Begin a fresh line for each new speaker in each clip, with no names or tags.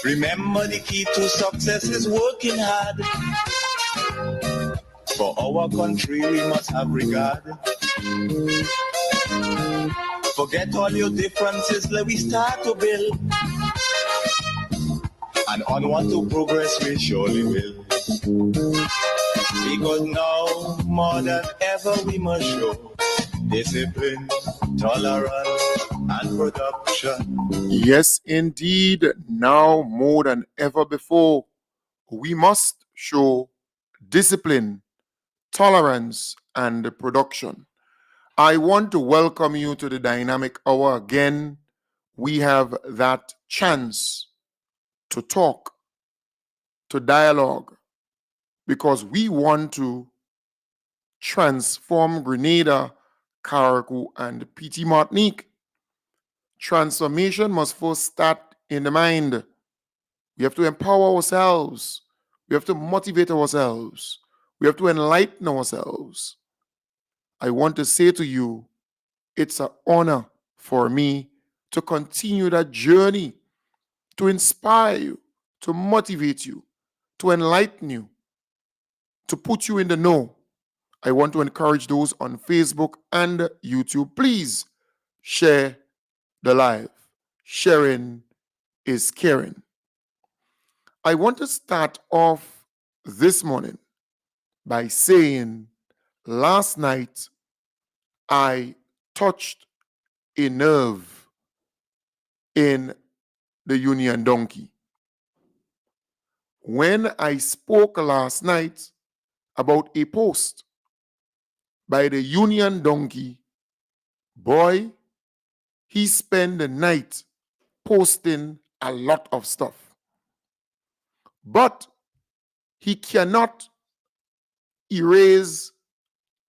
Remember, the key to success is working hard. For our country, we must have regard. Forget all your differences, let we start to build. And onward to progress we surely will. Because now, more than ever, we must show discipline, tolerance, and production.
Yes, indeed. Now more than ever before, we must show discipline, tolerance, and production. I want to welcome you to the Dynamic Hour again. We have that chance to talk, to dialogue, because we want to transform Grenada, Carriacou, and PT Martinique. Transformation must first start in the mind. We have to empower ourselves. We have to motivate ourselves. We have to enlighten ourselves. I want to say to you, it's an honor for me to continue that journey, to inspire you, to motivate you, to enlighten you, to put you in the know. I want to encourage those on Facebook and YouTube. Please share the live. Sharing is caring. I want to start off this morning by saying last night I touched a nerve in the Union Donkey. When I spoke last night about a post by the Union Donkey, boy, he spent the night posting a lot of stuff. But he cannot erase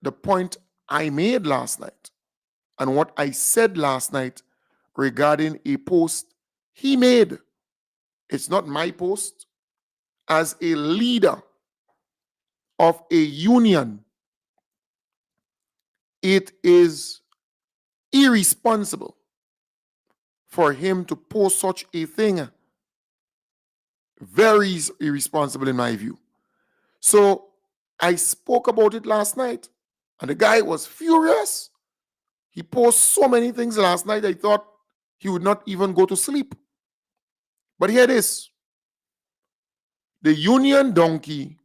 the point I made last night and what I said last night regarding a post he made. It's not my post. As a leader of a union, it is irresponsible for him to post such a thing. Very irresponsible in my view. So I spoke about it last night, and the guy was furious. He posted so many things last night, I thought he would not even go to sleep. But here it is. The Union Donkey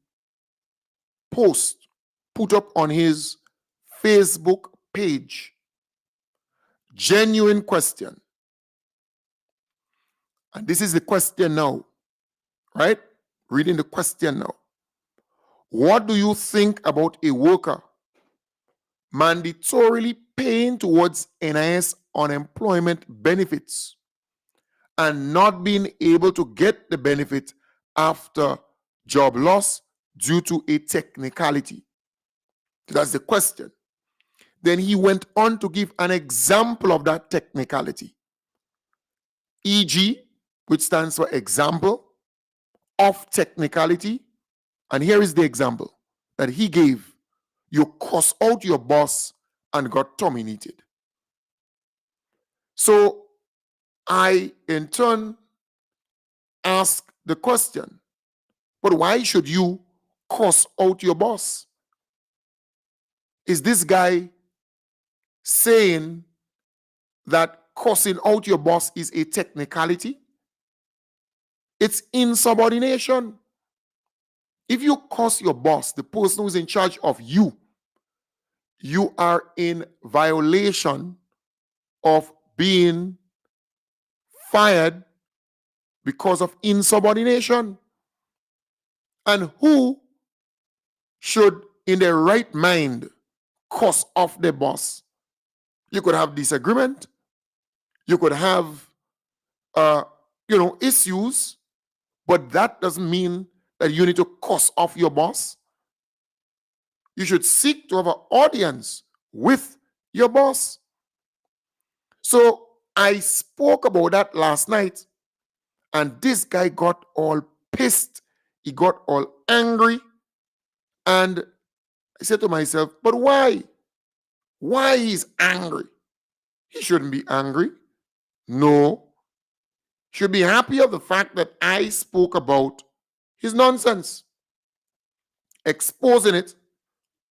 post put up on his Facebook page. Genuine question. And this is the question now, right? Reading the question now. What do you think about a worker mandatorily paying towards NIS unemployment benefits and not being able to get the benefit after job loss due to a technicality? That's the question. Then he went on to give an example of that technicality. EG, which stands for example of technicality. And here is the example that he gave. You cuss out your boss and got terminated. So I, in turn, ask the question, but why should you cuss out your boss? Is this guy saying that cussing out your boss is a technicality? It's insubordination. If you cuss your boss, the person who's in charge of you, you are in violation of being fired because of insubordination. And who should, in their right mind, cuss off the boss? You could have disagreement. You could have, issues, but that doesn't mean that you need to cuss off your boss. You should seek to have an audience with your boss. So I spoke about that last night, and this guy got all pissed. He got all angry. And I said to myself, but why? Why he's angry? He shouldn't be angry. No. Should be happy of the fact that I spoke about his nonsense, exposing it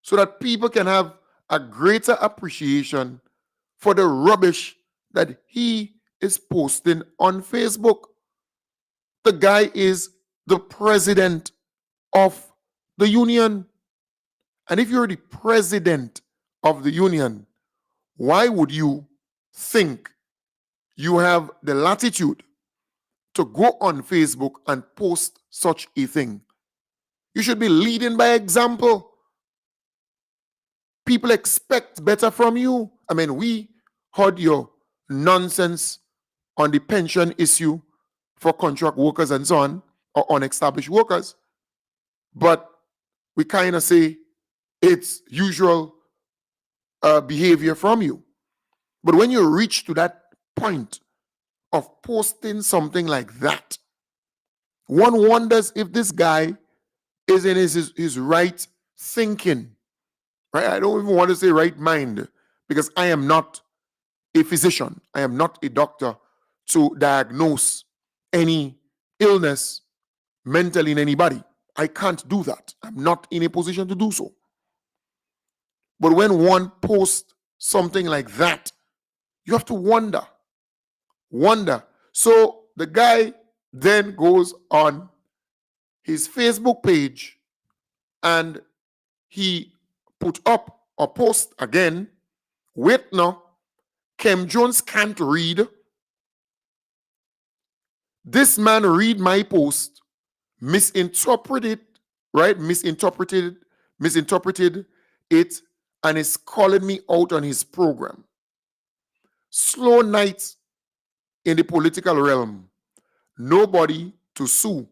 so that people can have a greater appreciation for the rubbish that he is posting on Facebook. The guy is the president of the union. And if you're the president of the union, why would you think you have the latitude to go on Facebook and post such a thing? You should be leading by example. People expect better from you. I mean, we heard your nonsense on the pension issue for contract workers and so on, or unestablished workers. But we kind of say it's usual behavior from you. But when you reach to that point of posting something like that, one wonders if this guy is in his right thinking. Right? I don't even want to say right mind, because I am not a physician. I am not a doctor to diagnose any illness mentally in anybody. I can't do that. I'm not in a position to do so. But when one posts something like that, you have to wonder. So the guy then goes on his Facebook page and he put up a post again. Wait now, Kim Jones can't read. This man read my post, misinterpreted it, and is calling me out on his program. Slow night in the political realm. Nobody to sue.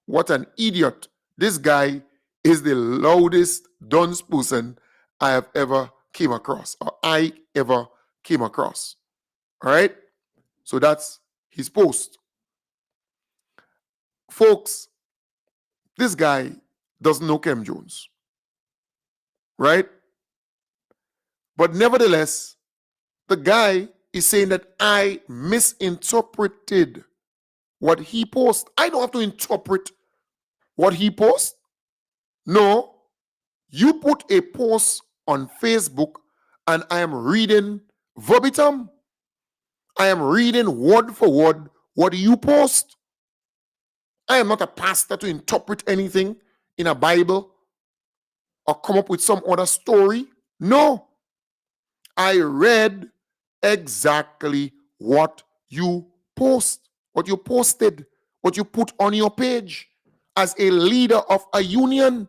What an idiot. This guy is the loudest, dumbest person I have ever came across, or I ever came across. All right? So that's his post. Folks, this guy doesn't know Kim Jones. Right? But nevertheless, the guy is saying that I misinterpreted what he posts. I don't have to interpret what he posts. No, you put a post on Facebook and I am reading verbatim. I am reading word for word what you post. I am not a pastor to interpret anything in a Bible or come up with some other story. No, I read exactly what you post, what you posted, what you put on your page as a leader of a union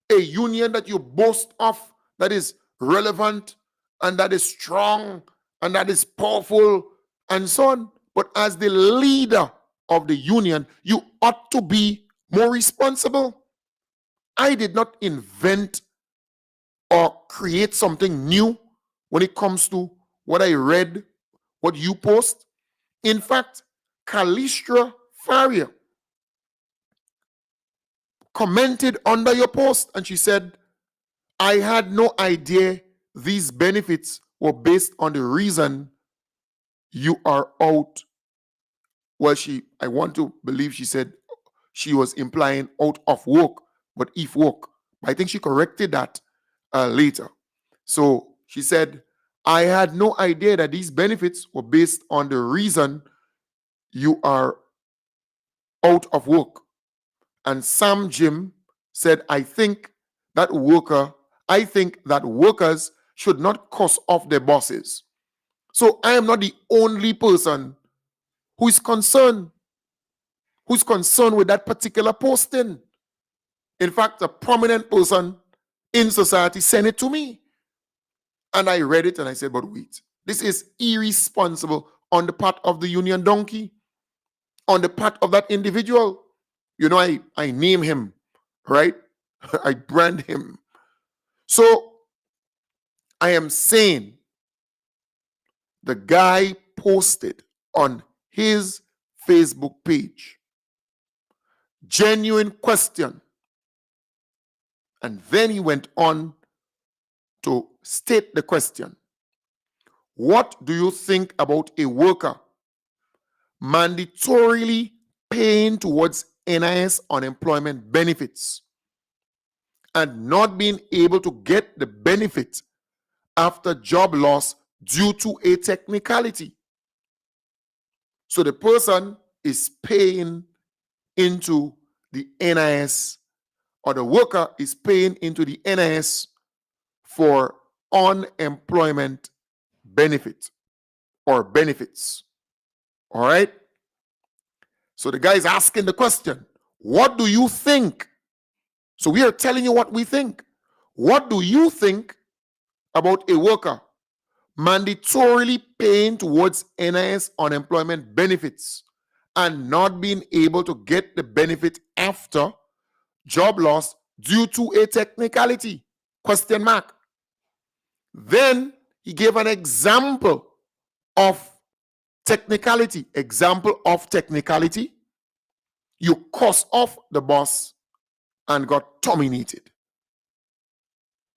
that you boast of, that is relevant and that is strong and that is powerful and so on. But as the leader of the union, you ought to be more responsible. I did not invent or create something new when it comes to what I read, what you post. In fact, Kalistra Faria commented under your post and she said, I had no idea these benefits were based on the reason you are out. Well, I want to believe she said she was implying out of work, but if work. I think she corrected that later. So she said, I had no idea that these benefits were based on the reason you are out of work. And Sam Jim said, I think that workers should not cuss off their bosses. So I am not the only person who is concerned with that particular posting. In fact, a prominent person in society sent it to me. And I read it and I said, but wait, this is irresponsible on the part of the union donkey, on the part of that individual. You know, I name him, right? I brand him. So I am saying the guy posted on his Facebook page, genuine question. And then he went on to state the question. What do you think about a worker mandatorily paying towards NIS unemployment benefits and not being able to get the benefit after job loss due to a technicality? So the person is paying into the NIS, or the worker is paying into the NIS for unemployment benefit or benefits. All right? So the guy is asking the question, what do you think? So we are telling you what we think. What do you think about a worker mandatorily paying towards NIS unemployment benefits and not being able to get the benefit after job loss due to a technicality? Question mark. Then he gave an example of technicality. Example of technicality. You cuss off the boss and got terminated.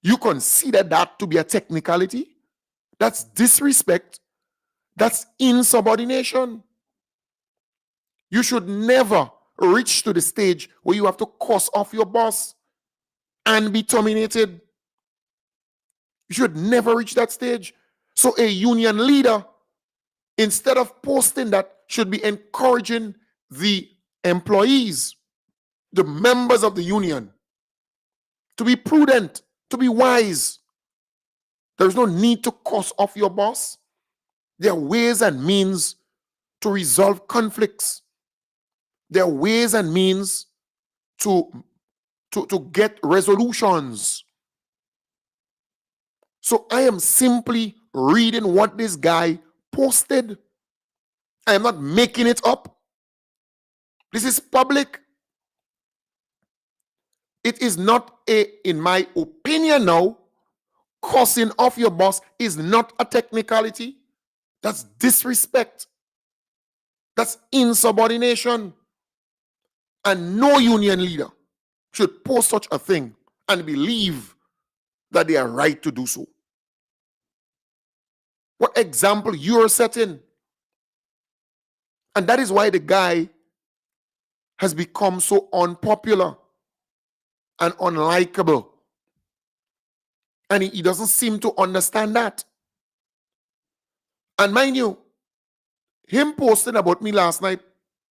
You consider that to be a technicality? That's disrespect. That's insubordination. You should never reach to the stage where you have to cuss off your boss and be terminated. You should never reach that stage. So a union leader, instead of posting that, should be encouraging the employees, the members of the union, to be prudent, to be wise. There's no need to cuss off your boss. There are ways and means to resolve conflicts. There are ways and means to get resolutions. So I am simply reading what this guy posted. I am not making it up. This is public. It is not in my opinion now, cussing off your boss is not a technicality. That's disrespect. That's insubordination. And no union leader should post such a thing and believe that they are right to do so. What example you are setting? And that is why the guy has become so unpopular and unlikable. And he doesn't seem to understand that. And mind you, him posting about me last night,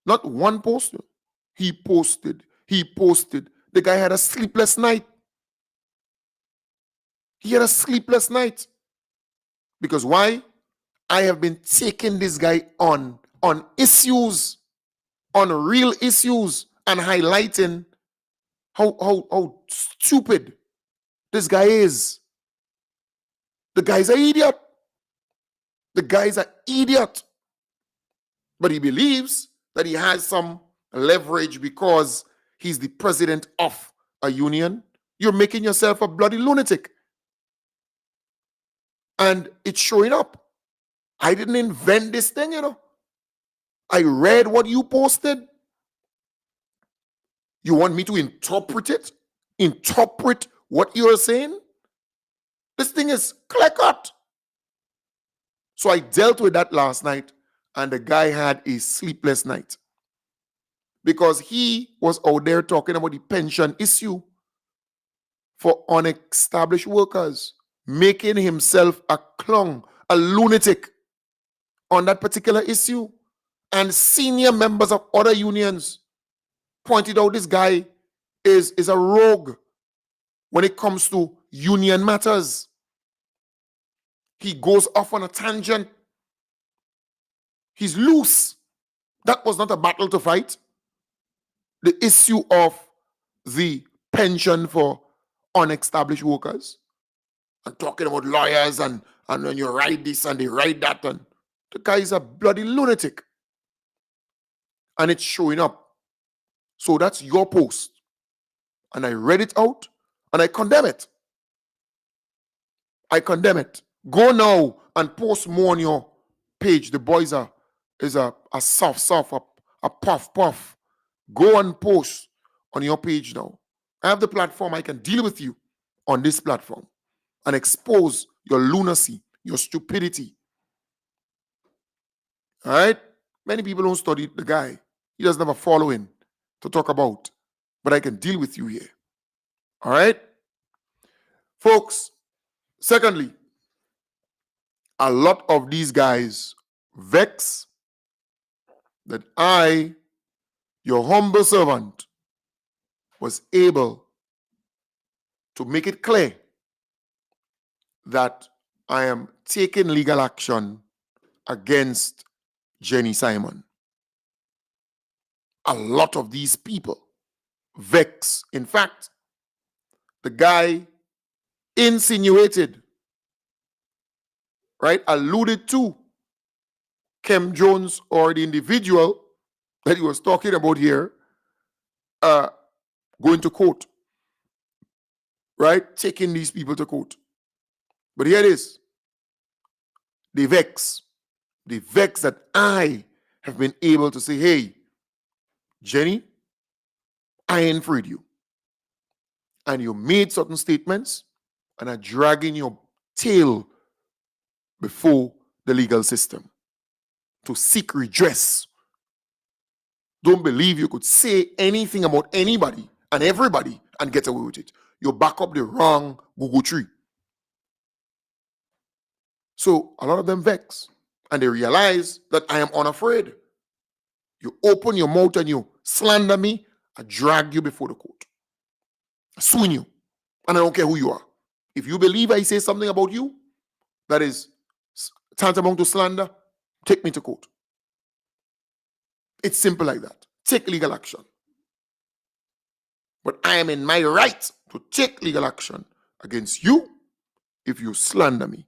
not one post. He posted. The guy had a sleepless night. He had a sleepless night. Because why? I have been taking this guy on issues, on real issues, and highlighting how stupid this guy is. The guy's an idiot. The guy's an idiot. But he believes that he has some leverage because he's the president of a union. You're making yourself a bloody lunatic. And it's showing up. I didn't invent this thing, I read what you posted. You want me to interpret it? Interpret what you're saying? This thing is clear cut. So I dealt with that last night, and the guy had a sleepless night because he was out there talking about the pension issue for unestablished workers, making himself a clown, a lunatic on that particular issue. And senior members of other unions pointed out this guy is a rogue when it comes to union matters. He goes off on a tangent. He's loose. That was not a battle to fight. The issue of the pension for unestablished workers. And talking about lawyers and when you write this and they write that. And the guy is a bloody lunatic. And it's showing up. So that's your post. And I read it out and I condemn it. I condemn it. Go now and post more on your page. The boys is a soft, a puff. Go and post on your page now. I have the platform. I can deal with you on this platform and expose your lunacy, your stupidity. All right? Many people don't study the guy. He doesn't have a following to talk about. But I can deal with you here. All right? Folks, secondly, a lot of these guys vex that I, your humble servant, was able to make it clear that I am taking legal action against Jenny Simon. A lot of these people vex. In fact, the guy insinuated, right, alluded to Kim Jones or the individual that he was talking about here going to court, right, taking these people to court. But here it is. They vex. They vex that I have been able to say, hey, Jenny, I ain't freed you. And you made certain statements and are dragging your tail before the legal system to seek redress. Don't believe you could say anything about anybody and everybody and get away with it. You back up the wrong Google tree. So a lot of them vex and they realize that I am unafraid. You open your mouth and you slander me, I drag you before the court. I swing you. And I don't care who you are. If you believe I say something about you that is tantamount to slander, take me to court. It's simple like that. Take legal action. But I am in my right to take legal action against you if you slander me.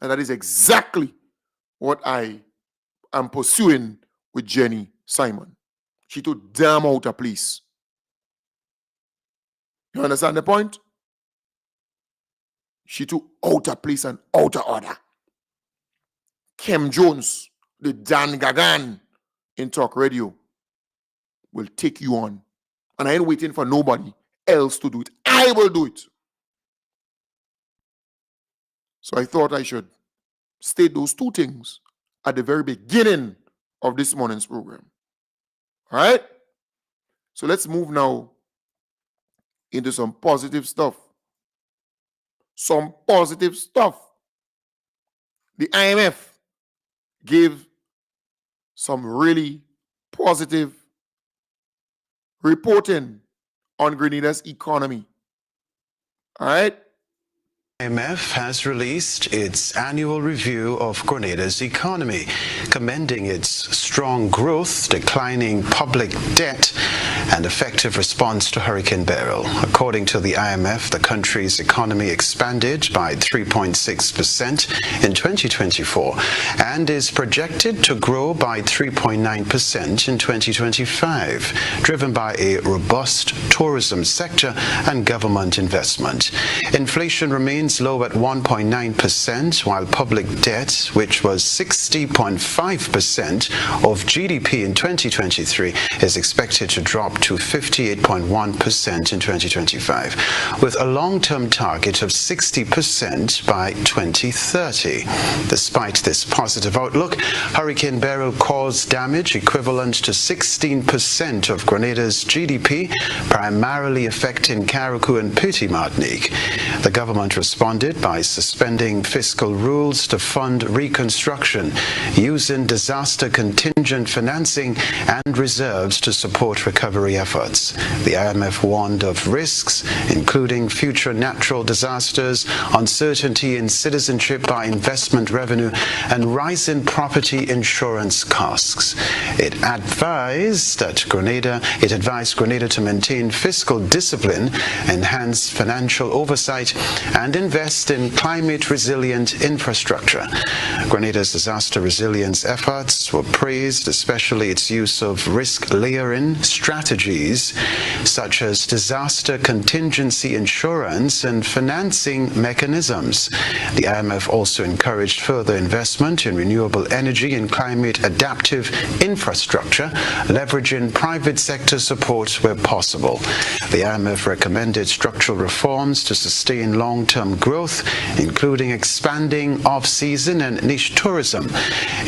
And that is exactly what I am pursuing with Jenny Simon. She too damn out of place. You understand the point? She too out of place and out of order. Kim Jones, the Dan Gagan in Talk Radio, will take you on. And I ain't waiting for nobody else to do it. I will do it. So I thought I should state those two things at the very beginning of this morning's program. All right? So let's move now into some positive stuff. Some positive stuff. The IMF gave some really positive reporting on Grenada's economy. All right?
IMF has released its annual review of Grenada's economy, commending its strong growth, declining public debt, and effective response to Hurricane Beryl. According to the IMF, the country's economy expanded by 3.6% in 2024 and is projected to grow by 3.9% in 2025, driven by a robust tourism sector and government investment. Inflation remains low at 1.9%, while public debt, which was 60.5% of GDP in 2023, is expected to drop to 58.1% in 2025, with a long-term target of 60% by 2030. Despite this positive outlook, Hurricane Beryl caused damage equivalent to 16% of Grenada's GDP, primarily affecting Carriacou and Petit Martinique. The government responded by suspending fiscal rules to fund reconstruction, using disaster contingent financing and reserves to support recovery efforts. The IMF warned of risks, including future natural disasters, uncertainty in citizenship by investment revenue, and rising property insurance costs. It advised Grenada to maintain fiscal discipline, enhance financial oversight, and invest in climate-resilient infrastructure. Grenada's disaster resilience efforts were praised, especially its use of risk layering strategies strategies such as disaster contingency insurance and financing mechanisms. The IMF also encouraged further investment in renewable energy and climate adaptive infrastructure, leveraging private sector support where possible. The IMF recommended structural reforms to sustain long-term growth, including expanding off-season and niche tourism,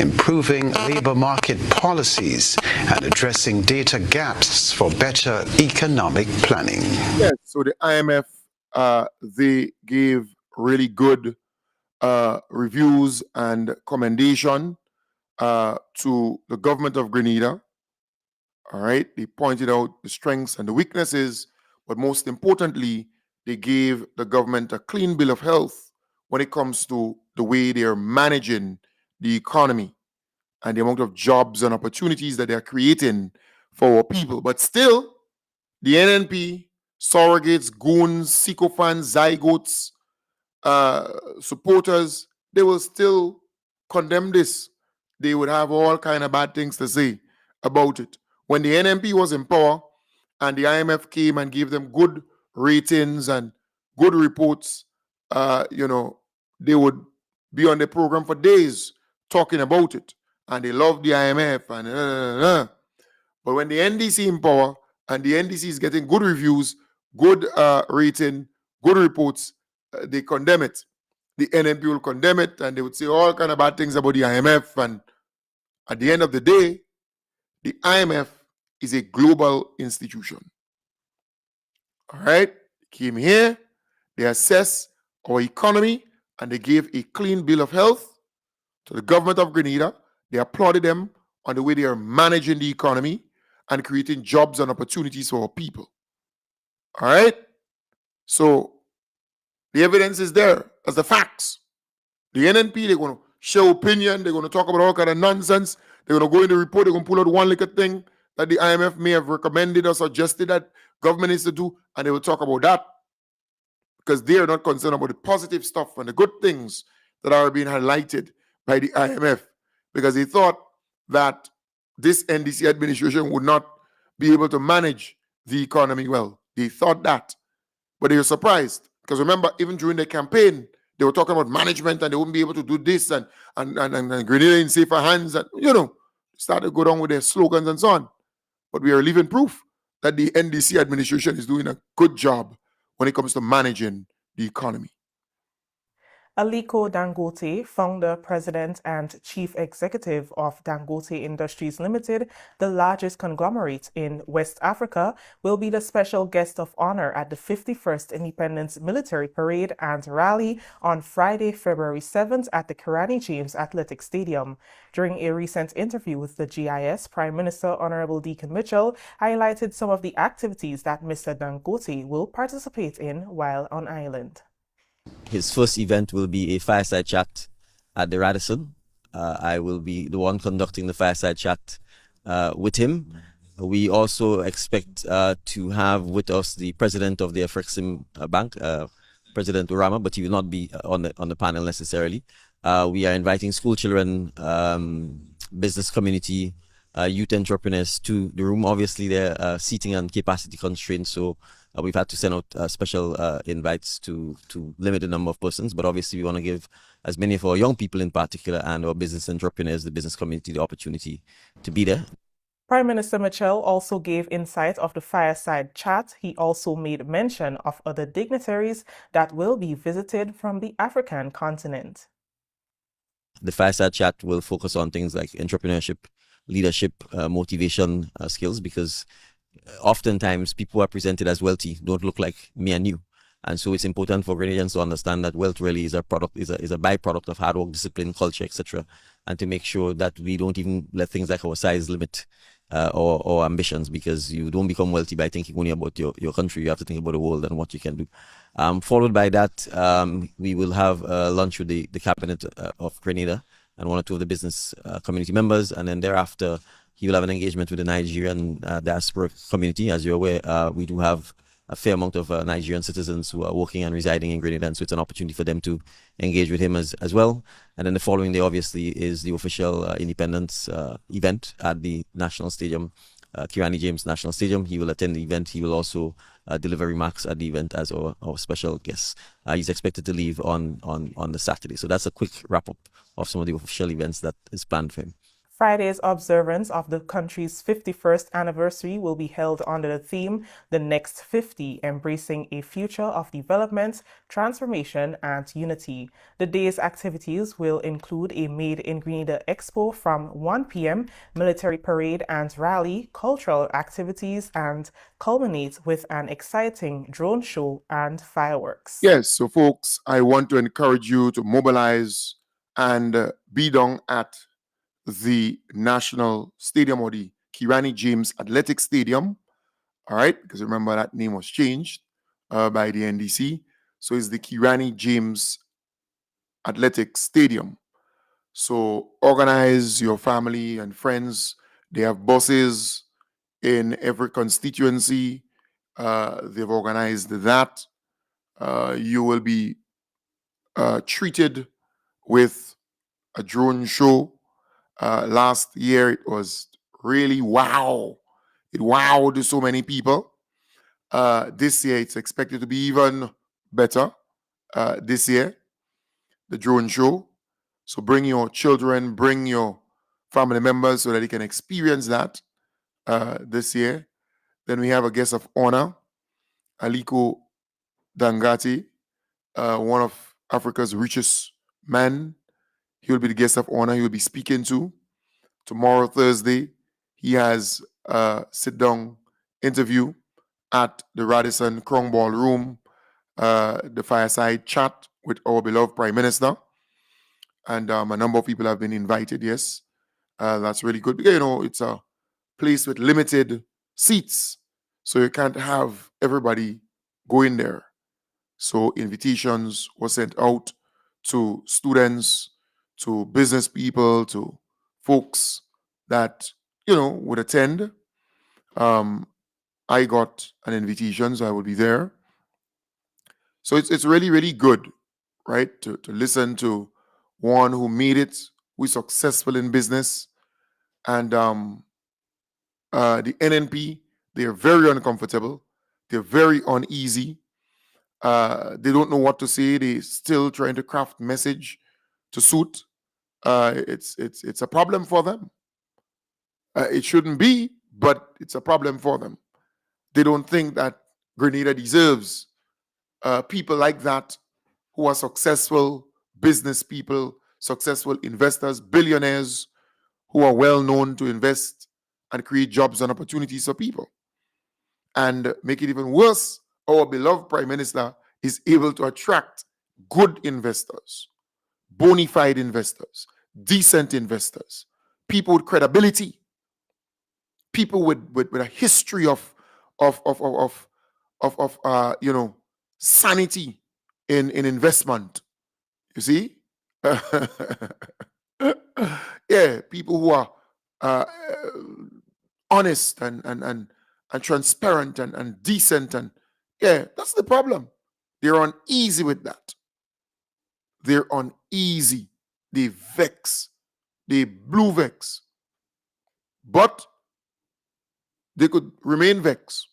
improving labor market policies, and addressing data gaps for better economic planning.
Yes, so the IMF, they gave really good reviews and commendation to the government of Grenada. All right, they pointed out the strengths and the weaknesses, but most importantly, they gave the government a clean bill of health when it comes to the way they are managing the economy and the amount of jobs and opportunities that they are creating for our people. But still, the NNP, surrogates, goons, sycophants, zygotes, supporters, they will still condemn this. They would have all kind of bad things to say about it. When the NNP was in power and the IMF came and gave them good ratings and good reports, they would be on the program for days talking about it. And they love the IMF. But when the NDC in power and the NDC is getting good reviews, good rating, good reports, they condemn it. The NNP will condemn it and they would say all kind of bad things about the IMF. And at the end of the day, the IMF is a global institution. All right? They came here, they assess our economy, and they gave a clean bill of health to the government of Grenada. They applauded them on the way they are managing the economy and creating jobs and opportunities for our people. All right? So the evidence is there as the facts. The NNP, they're going to show opinion. They're going to talk about all kind of nonsense. They're going to go in the report. They're going to pull out one little thing that the IMF may have recommended or suggested that government needs to do, and they will talk about that because they are not concerned about the positive stuff and the good things that are being highlighted by the IMF, because they thought that this NDC administration would not be able to manage the economy well. They thought that, but they were surprised because remember, even during the campaign, they were talking about management and they wouldn't be able to do this and Grenada in safer hands and, started to go down with their slogans and so on. But we are living proof that the NDC administration is doing a good job when it comes to managing the economy.
Aliko Dangote, founder, president, and chief executive of Dangote Industries Limited, the largest conglomerate in West Africa, will be the special guest of honor at the 51st Independence Military Parade and Rally on Friday, February 7th at the Kirani James Athletic Stadium. During a recent interview with the GIS, Prime Minister Honorable Deacon Mitchell highlighted some of the activities that Mr. Dangote will participate in while on island.
His first event will be a fireside chat at the Radisson. I will be the one conducting the fireside chat with him. We also expect to have with us the president of the Afrexim Bank, President Urama, but he will not be on the panel necessarily. We are inviting school children, business community, youth entrepreneurs to the room. Obviously, they're seating and capacity constraints, so we've had to send out special invites to limit the number of persons, but obviously we want to give as many of our young people in particular and our business entrepreneurs, the business community, the opportunity to be there.
Prime Minister Mitchell also gave insight of the fireside chat. He also made mention of other dignitaries that will be visited from the African continent.
The fireside chat will focus on things like entrepreneurship, leadership, motivation skills, because oftentimes people who are presented as wealthy don't look like me and you. And so it's important for Grenadians to understand that wealth really is a product, is a byproduct of hard work, discipline, culture, etc. And to make sure that we don't even let things like our size limit our ambitions, because you don't become wealthy by thinking only about your country. You have to think about the world and what you can do. Followed by that, we will have lunch with the cabinet of Grenada and one or two of the business community members. And then thereafter, he will have an engagement with the Nigerian diaspora community. As you're aware, we do have a fair amount of Nigerian citizens who are working and residing in Grenada, and so it's an opportunity for them to engage with him as well. And then the following day, obviously, is the official independence event at the National Stadium Kirani James National Stadium. He will attend the event. He will also deliver remarks at the event as our special guest. He's expected to leave on the Saturday. So that's a quick wrap-up of some of the official events that is planned for him.
Friday's observance of the country's 51st anniversary will be held under the theme, The Next 50, Embracing a Future of Development, Transformation and Unity. The day's activities will include a Made in Grenada Expo from 1 p.m., military parade and rally, cultural activities, and culminate with an exciting drone show and fireworks.
Yes, so folks, I want to encourage you to mobilize and be down at the National Stadium or the Kirani James Athletic Stadium. All right, because remember that name was changed by the NDC. So it's the Kirani James Athletic Stadium. So organize your family and friends. They have buses in every constituency. They've organized that. You will be treated with a drone show. Last year, it was really wow. It wowed so many people. This year, it's expected to be even better this year, the drone show. So bring your children, bring your family members so that they can experience that this year. Then we have a guest of honor, Aliko Dangote, one of Africa's richest men. He will be the guest of honor. He will be speaking to. Tomorrow, Thursday, he has a sit-down interview at the Radisson Crown Ballroom, the fireside chat with our beloved Prime Minister. And a number of people have been invited, yes. That's really good. You know, it's a place with limited seats, so you can't have everybody go in there. So invitations were sent out to students, to business people, to folks that, you know, would attend. I got an invitation, so I will be there. So it's really, really good, right? To listen to one who made it, who is successful in business. And the NNP, they're very uncomfortable. They're very uneasy. They don't know what to say. They're still trying to craft message to suit. It's a problem for them. It shouldn't be, but it's a problem for them. They don't think that Grenada deserves people like that who are successful business people, successful investors, billionaires who are well known to invest and create jobs and opportunities for people. And make it even worse, our beloved Prime Minister is able to attract good investors, bona fide investors, decent investors, people with credibility, people with a history of sanity in investment. You see, yeah, people who are honest and transparent and decent, and yeah, that's the problem. They're uneasy with that. They're uneasy. They vex. They blue vex. But they could remain vexed.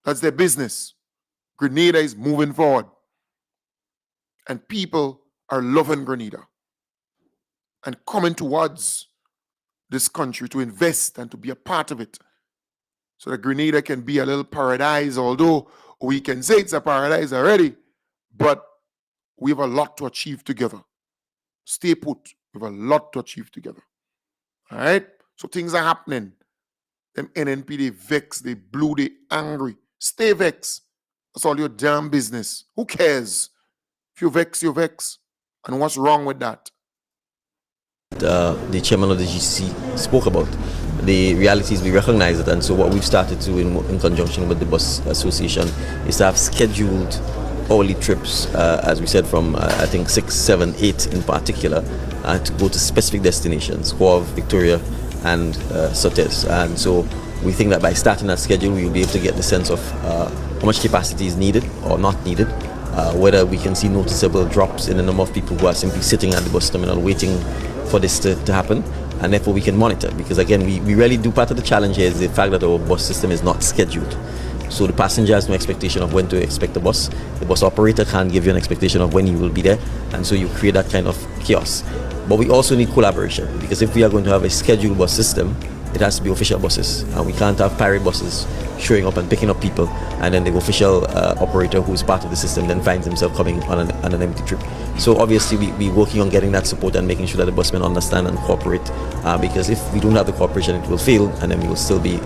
That's their business. Grenada is moving forward. And people are loving Grenada and coming towards this country to invest and to be a part of it. So that Grenada can be a little paradise, although we can say it's a paradise already, but we have a lot to achieve together. Stay put. We have a lot to achieve together. All right? So things are happening. Them NNP, they vex, they blue, they angry. Stay vexed. That's all your damn business. Who cares? If you vex, you vex. And what's wrong with that?
The chairman of the GCC spoke about. The reality is we recognize it, and so what we've started to in conjunction with the bus association is to have scheduled hourly trips, as we said, from I think 6, 7, 8 in particular, to go to specific destinations, Quov, Victoria, and Sotes. And so we think that by starting that schedule, we will be able to get the sense of how much capacity is needed or not needed, whether we can see noticeable drops in the number of people who are simply sitting at the bus terminal waiting for this to happen, and therefore we can monitor. Because again, we really do, part of the challenge here is the fact that our bus system is not scheduled. So the passenger has no expectation of when to expect the bus. The bus operator can't give you an expectation of when you will be there, and so you create that kind of chaos. But we also need collaboration, because if we are going to have a scheduled bus system, it has to be official buses, and we can't have pirate buses showing up and picking up people, and then the official operator who's part of the system then finds himself coming on an empty trip. So obviously we're working on getting that support and making sure that the busmen understand and cooperate, because if we don't have the cooperation, it will fail, and then we will still be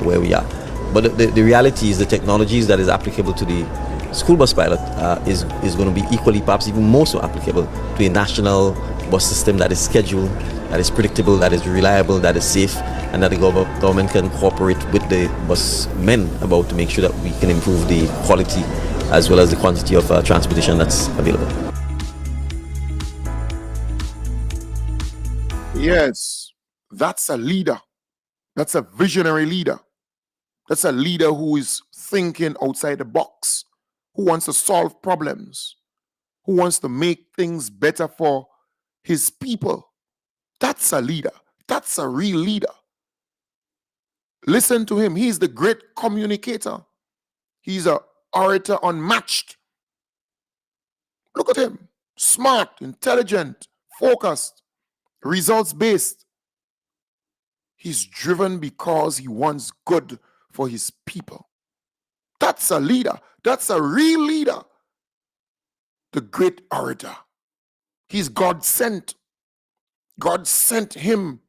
where we are. But the reality is the technologies that is applicable to the school bus pilot is going to be equally, perhaps even more so applicable to a national bus system that is scheduled, that is predictable, that is reliable, that is safe, and that the government can cooperate with the busmen about to make sure that we can improve the quality as well as the quantity of transportation that's available.
Yes, that's a leader. That's a visionary leader. That's a leader who is thinking outside the box, who wants to solve problems, who wants to make things better for his people. That's a leader. That's a real leader. Listen to him. He's the great communicator. He's an orator unmatched. Look at him. Smart, intelligent, focused, results-based. He's driven because he wants good for his people. That's a leader. That's a real leader. The great orator. He's God sent. God sent him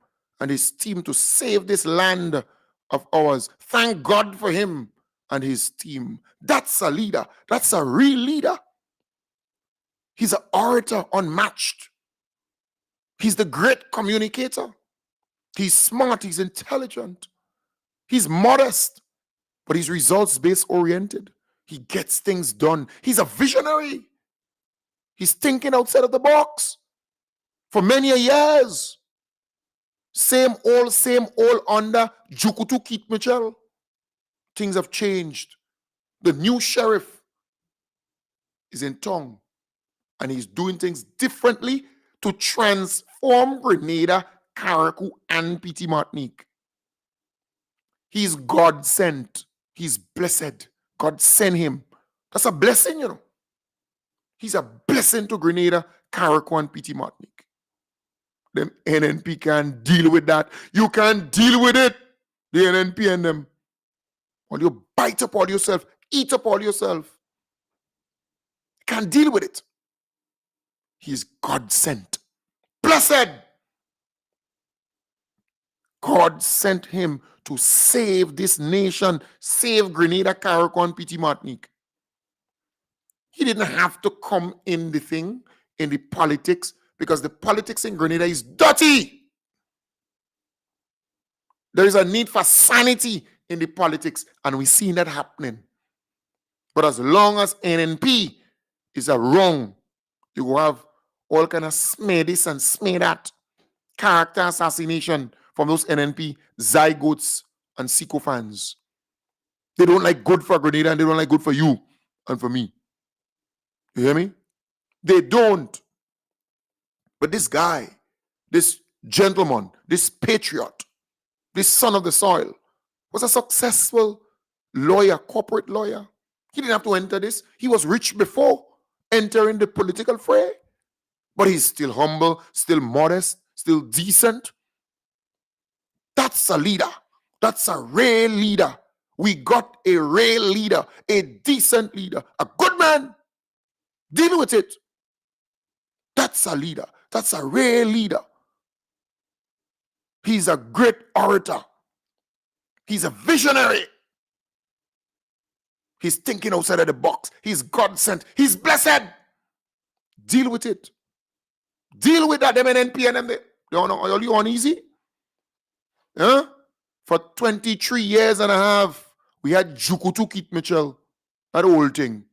and his team to save this land of ours. Thank God for him and his team. That's a leader. That's a real leader. He's an orator unmatched. He's the great communicator. He's smart. He's intelligent. He's modest, but he's results-based oriented. He gets things done. He's a visionary. He's thinking outside of the box. For many years, same old under Jukutu Keith Mitchell. Things have changed. The new sheriff is in town, and he's doing things differently to transform Grenada, Carriacou, and Petite Martinique. He's God sent. He's blessed. God sent him. That's a blessing, you know. He's a blessing to Grenada, Carriacou, and Petite Martinique. Them NNP can't deal with that. You can't deal with it. The NNP and them. While you bite up all yourself, eat up all yourself. Can't deal with it. He's God sent. Blessed. God sent him to save this nation, save Grenada, Carriacou, and Petite Martinique. He didn't have to come in the thing, in the politics, because the politics in Grenada is dirty. There is a need for sanity in the politics, and we're seeing that happening. But as long as NNP is a wrong, you will have all kind of smear this and smear that, character assassination from those NNP zygotes and sycophants. They don't like good for Grenada, and they don't like good for you and for me. You hear me? They don't. But this guy, this gentleman, this patriot, this son of the soil, was a successful lawyer, corporate lawyer. He didn't have to enter this. He was rich before entering the political fray. But he's still humble, still modest, still decent. That's a leader. That's a real leader. We got a real leader, a decent leader, a good man. Deal with it. That's a leader. That's a real leader. He's a great orator. He's a visionary. He's thinking outside of the box. He's God sent. He's blessed. Deal with it. Deal with that MNNP and them. They don't know. Are you uneasy? Huh? For 23 years and a half, we had Jukutu Keith Mitchell. That old thing.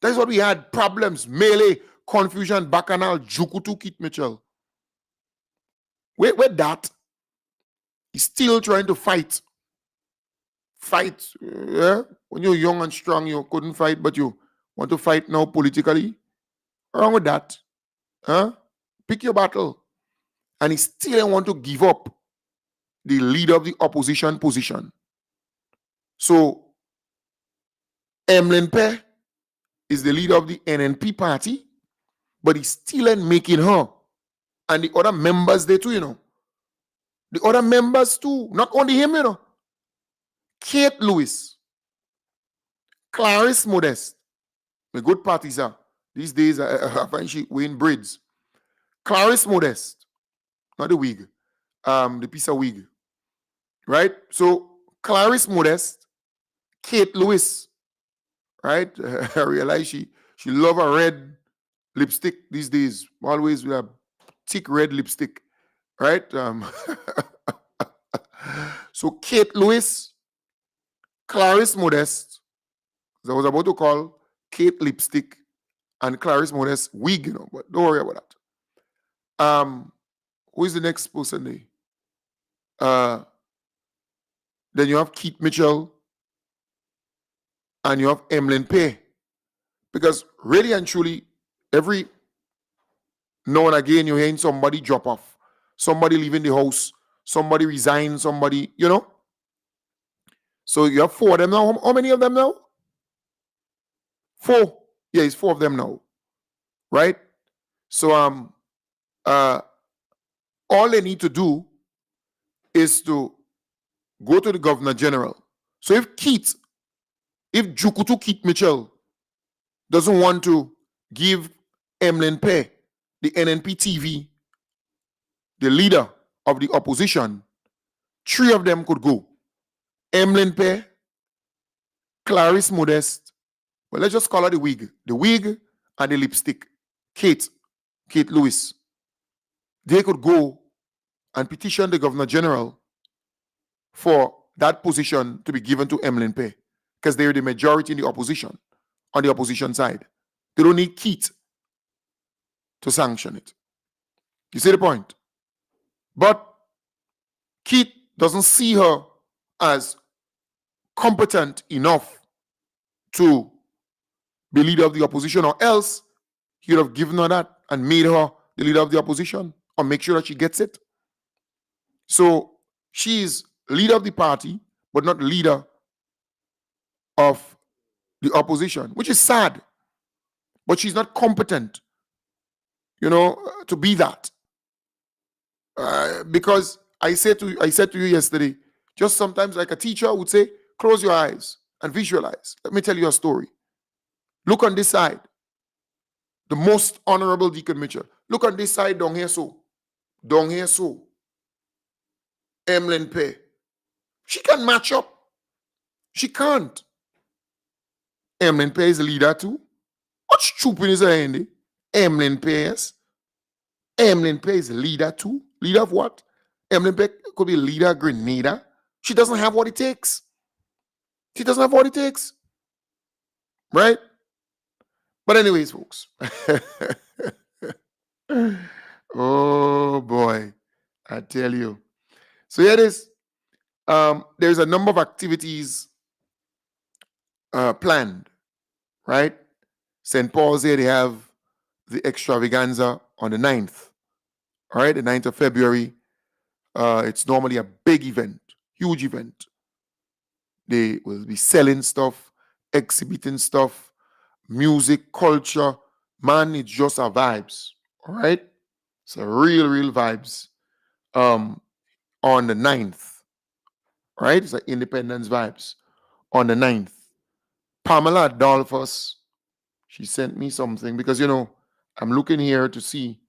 That's what we had. Problems, melee, confusion, bacchanal, Jukutu Keith Mitchell. Wait, that? He's still trying to fight. Fight. Yeah? When you're young and strong, you couldn't fight, but you want to fight now politically? What's wrong with that? Huh? Pick your battle. and he still didn't want to give up the leader of the opposition position. So Emlyn Pe is the leader of the NNP party, but he's still ain't making her. And the other members there too, you know. The other members too, not only him, you know. Kate Lewis, Clarice Modeste, the good parties are. These days, I find she wearing braids. Clarice Modeste, not the wig, the piece of wig, right? So Clarice Modeste, Kate Lewis, right? I realize she love a red lipstick these days. Always with a thick red lipstick, right? So Kate Lewis, Clarice Modeste, as I was about to call Kate Lipstick and Clarice Modeste wig, you know, but don't worry about that. Who is the next person there? Then you have Keith Mitchell and you have Emlyn Pe. Because really and truly, every now and again you're hearing somebody drop off, somebody leaving the house, somebody resign, somebody, you know. So you have 4 of them now. How many of them now? 4. Yeah, it's 4 of them now. Right? So all they need to do is to go to the Governor General. So if Jukutu Keith Mitchell doesn't want to give Emlyn Pe, the NNP TV, the leader of the opposition, 3 of them could go. Emlyn Pe, Clarice Modeste, well, let's just call her the wig and the lipstick, Kate Lewis. They could go and petition the Governor General for that position to be given to Emlyn Pe, because they're the majority in the opposition, on the opposition side. They don't need Keith to sanction it. You see the point? But Keith doesn't see her as competent enough to be leader of the opposition, or else he would have given her that and made her the leader of the opposition, or make sure that she gets it. So she is leader of the party, but not leader of the opposition, which is sad. But she's not competent, you know, to be that. Because I said to you yesterday, just sometimes like a teacher would say, close your eyes and visualize. Let me tell you a story. Look on this side. The most honorable Deacon Mitchell. Look on this side, down here so. Down here so. Emlyn Pe. She can match up. She can't. Emlyn Pe is a leader too. What stupid is her, Andy? Emlyn Pe, yes. Emlyn Pe is a leader too. Leader of what? Emlyn Pe could be leader of Grenada. She doesn't have what it takes. She doesn't have what it takes. Right? But anyways, folks. Oh boy. I tell you. So here it is. There's a number of activities planned. Right? St. Paul's here, they have the extravaganza on the 9th. All right, the 9th of February. It's normally a big event, huge event. They will be selling stuff, exhibiting stuff, music, culture. Man, it's just our vibes. All right? It's a real vibes on the 9th. All right? It's like Independence vibes on the 9th. Pamela Adolphus, she sent me something because, you know, I'm looking here to see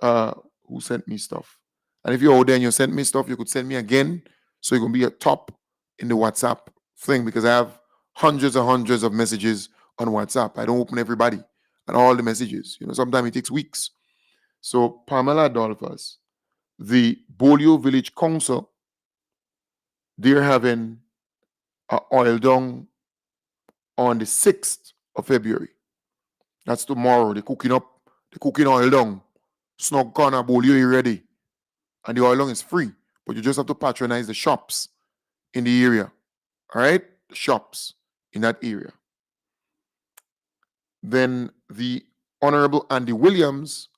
who sent me stuff. And if you're out there and you sent me stuff, you could send me again. So you're going to be at top in the WhatsApp thing, because I have hundreds and hundreds of messages on WhatsApp. I don't open everybody and all the messages. You know, sometimes it takes weeks. So Pamela Adolphus, the Bolio Village Council, they're having an oil down on the 6th of February. That's tomorrow. They're cooking oil down. Snug corner, Bolio, you ready? And the oil down is free, but you just have to patronize the shops in the area. All right? The shops in that area. Then the Honorable Andy Williams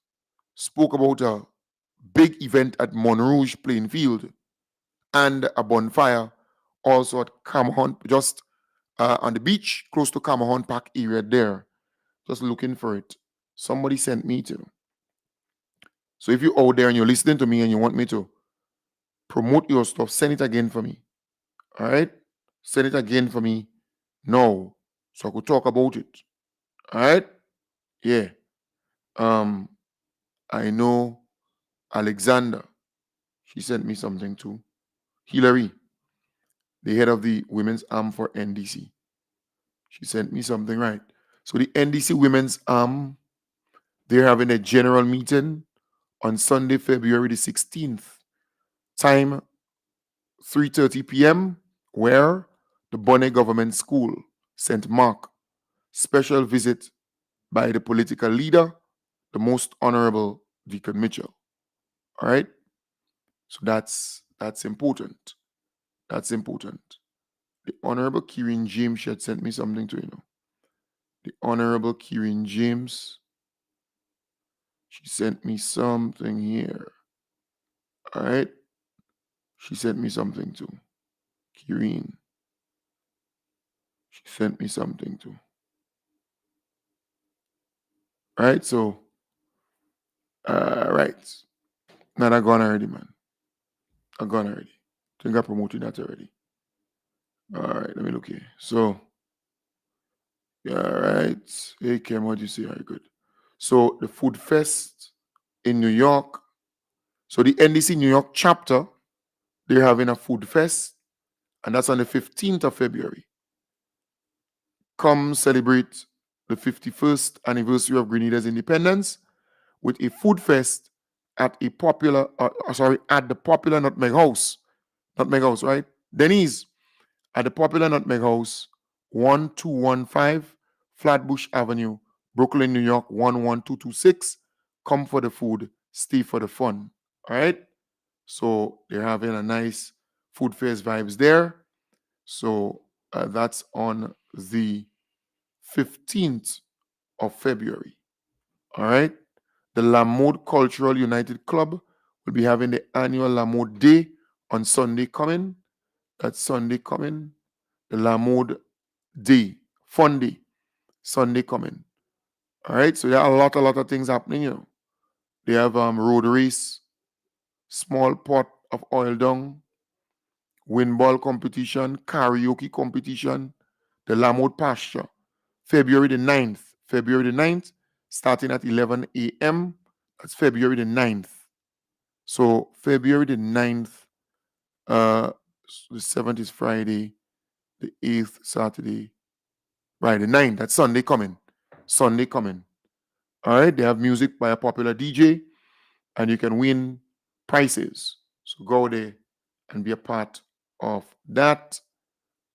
spoke about a big event at Montrouge playing field and a bonfire also at Camohon, just on the beach close to Camohon Park area there. Just looking for it. Somebody sent me to. So if you're out there and you're listening to me and you want me to promote your stuff, send it again for me. All right? Send it again for me now so I could talk about it. All right? Yeah. I know Alexander. She sent me something too. Hillary, the head of the women's arm for NDC. She sent me something, right? So the NDC women's arm, they're having a general meeting on Sunday, February the 16th. Time 3:30 p.m. Where? The Bonnet Government School, St. Mark. Special visit by the political leader, the Most Honorable Deacon Mitchell. All right? So that's important. That's important. The Honorable Kieran James, she had sent me something to, The Honorable Kieran James, she sent me something here. All right? She sent me something too. Kieran. She sent me something too. Right? So, right. Now that gone already, man. I gone already. I think I promoted that already. All right, let me look here. So, yeah, right. Hey, Kim, what do you say? All right, good. So, the Food Fest in New York. So, the NDC New York chapter, they're having a Food Fest, and that's on the 15th of February. Come celebrate the 51st anniversary of Grenada's independence with a food fest at a popular, at the popular Nutmeg House. Nutmeg House, right? Denise, at the popular Nutmeg House, 1215 Flatbush Avenue, Brooklyn, New York, 11226. Come for the food, stay for the fun. All right? So they're having a nice food fest vibes there. So that's on the 15th of February. All right? The Lamode Cultural United Club will be having the annual Lamode Day on Sunday coming. That's Sunday coming. The Lamode Day, Fun Day, Sunday coming. All right, so there are a lot of things happening, They have road race, small pot of oil dung, windball competition, karaoke competition, the Lamode Pasture, February the 9th, starting at 11 a.m. That's February the 9th. So February the 9th, the 7th is Friday, the 8th, Saturday, right, the 9th, that's Sunday coming. All right, they have music by a popular DJ, and you can win prizes. So go there and be a part of that.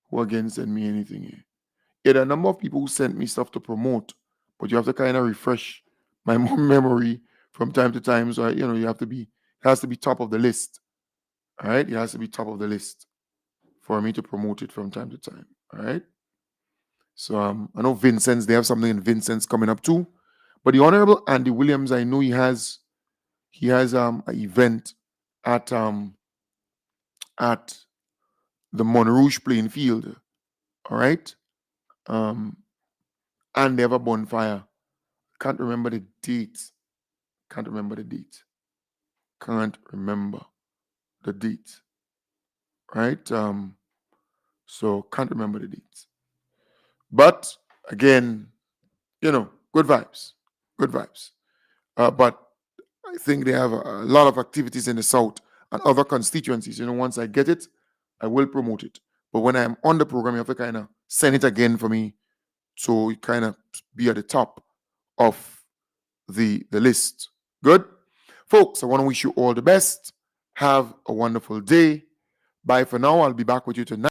Who again send me anything here? Yeah, there are a number of people who sent me stuff to promote, but you have to kind of refresh my memory from time to time. So, it has to be top of the list. All right, it has to be top of the list for me to promote it from time to time. All right. So I know Vincent's, they have something in Vincent's coming up too. But the Honorable Andy Williams, I know he has an event at the Montrouge playing field. All right. And they have a bonfire. Can't remember the date. Right? So can't remember the dates. But again, good vibes. But I think they have a lot of activities in the South and other constituencies. Once I get it, I will promote it. But when I'm on the program, you have to kind of send it again for me so you kind of be at the top of the list. Good? Folks, I want to wish you all the best. Have a wonderful day. Bye for now. I'll be back with you tonight.